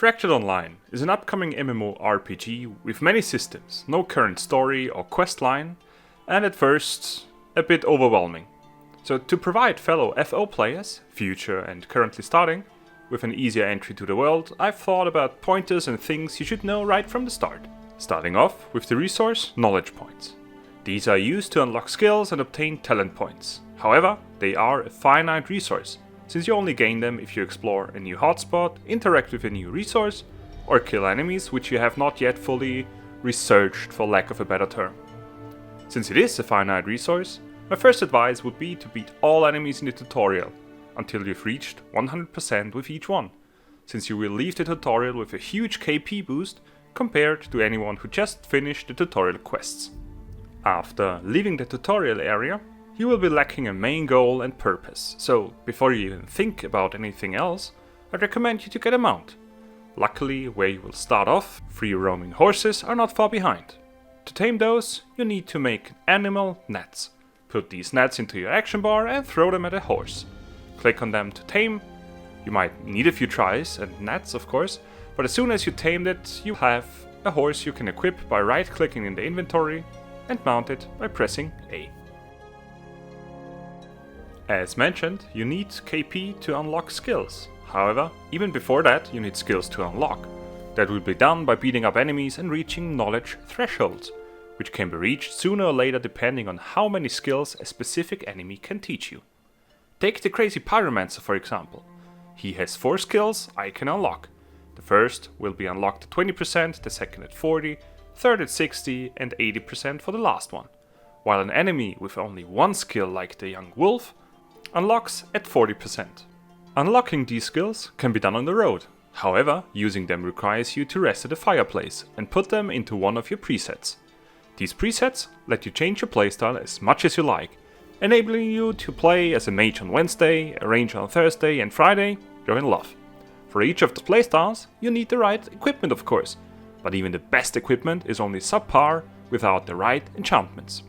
Fractured Online is an upcoming MMORPG with many systems, no current story or quest line, and at first a bit overwhelming. So to provide fellow FO players, future and currently starting, with an easier entry to the world, I've thought about pointers and things you should know right from the start. Starting off with the resource knowledge points. These are used to unlock skills and obtain talent points. However, they are a finite resource, since you only gain them if you explore a new hotspot, interact with a new resource, or kill enemies which you have not yet fully researched, for lack of a better term. Since it is a finite resource, my first advice would be to beat all enemies in the tutorial until you've reached 100% with each one, since you will leave the tutorial with a huge KP boost compared to anyone who just finished the tutorial quests. After leaving the tutorial area, you will be lacking a main goal and purpose, so before you even think about anything else, I'd recommend you to get a mount. Luckily, where you will start off, free roaming horses are not far behind. To tame those, you need to make animal nets. Put these nets into your action bar and throw them at a horse. Click on them to tame. You might need a few tries and nets, of course, but as soon as you tamed it, you have a horse you can equip by right-clicking in the inventory and mount it by pressing A. As mentioned, you need KP to unlock skills. However, even before that, you need skills to unlock. That will be done by beating up enemies and reaching knowledge thresholds, which can be reached sooner or later depending on how many skills a specific enemy can teach you. Take the crazy pyromancer for example. He has 4 skills I can unlock. The first will be unlocked at 20%, the second at 40%, third at 60% and 80% for the last one. While an enemy with only 1 skill like the young wolf unlocks at 40%. Unlocking these skills can be done on the road. However, using them requires you to rest at a fireplace and put them into one of your presets. These presets let you change your playstyle as much as you like, enabling you to play as a mage on Wednesday, a ranger on Thursday and Friday, you're in love. For each of the playstyles, you need the right equipment of course, but even the best equipment is only subpar without the right enchantments.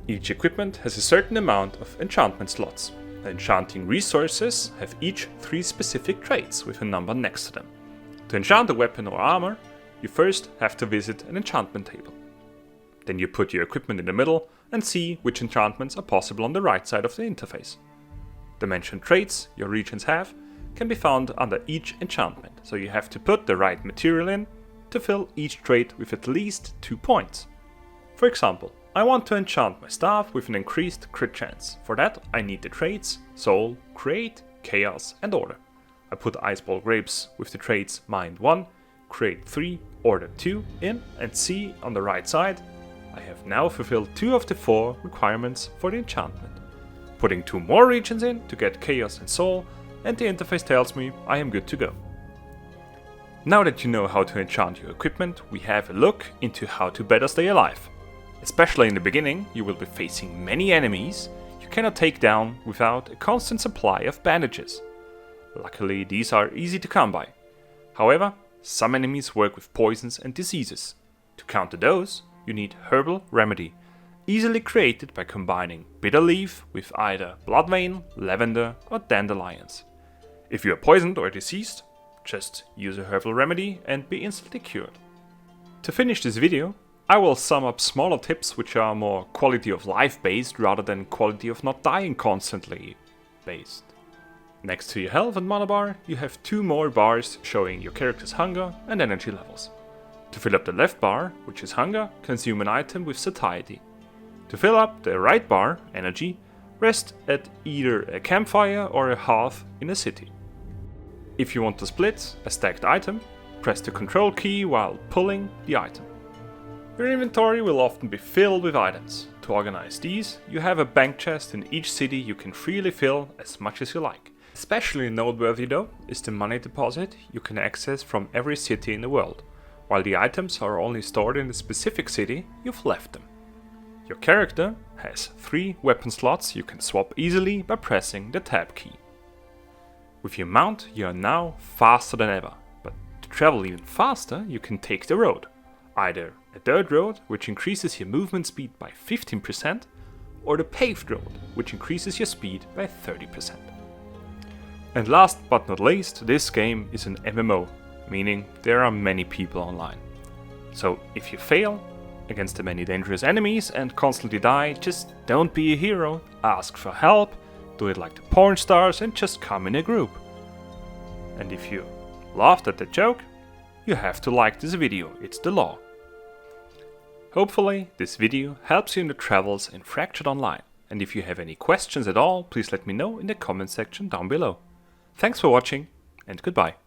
Each equipment has a certain amount of enchantment slots. The enchanting resources have each 3 specific traits with a number next to them. To enchant a weapon or armor, you first have to visit an enchantment table. Then you put your equipment in the middle and see which enchantments are possible on the right side of the interface. The mentioned traits your regions have can be found under each enchantment, so you have to put the right material in to fill each trait with at least 2 points. For example, I want to enchant my staff with an increased crit chance. For that I need the traits Soul, Create, Chaos and Order. I put Iceball Grapes with the traits Mind 1, Create 3, Order 2 in and see on the right side I have now fulfilled 2 of the 4 requirements for the enchantment. Putting 2 more regions in to get Chaos and Soul and the interface tells me I am good to go. Now that you know how to enchant your equipment, we have a look into how to better stay alive. Especially in the beginning, you will be facing many enemies you cannot take down without a constant supply of bandages. Luckily, these are easy to come by. However, some enemies work with poisons and diseases. To counter those, you need Herbal Remedy, easily created by combining bitter leaf with either bloodvein, lavender or dandelions. If you are poisoned or diseased, just use a Herbal Remedy and be instantly cured. To finish this video, I will sum up smaller tips which are more quality of life based rather than quality of not dying constantly based. Next to your health and mana bar, you have 2 more bars showing your character's hunger and energy levels. To fill up the left bar, which is hunger, consume an item with satiety. To fill up the right bar, energy, rest at either a campfire or a hearth in a city. If you want to split a stacked item, press the control key while pulling the item. Your inventory will often be filled with items. To organize these, you have a bank chest in each city you can freely fill as much as you like. Especially noteworthy though is the money deposit you can access from every city in the world. While the items are only stored in the specific city you've left them. Your character has 3 weapon slots you can swap easily by pressing the tab key. With your mount you are now faster than ever, but to travel even faster you can take the road. Either a dirt road, which increases your movement speed by 15%, or the paved road, which increases your speed by 30%. And last but not least, this game is an MMO, meaning there are many people online. So if you fail against the many dangerous enemies and constantly die, just don't be a hero, ask for help, do it like the porn stars and just come in a group. And if you laughed at the joke, you have to like this video, it's the law. Hopefully this video helps you in the travels in Fractured Online, and if you have any questions at all, please let me know in the comment section down below. Thanks for watching and goodbye.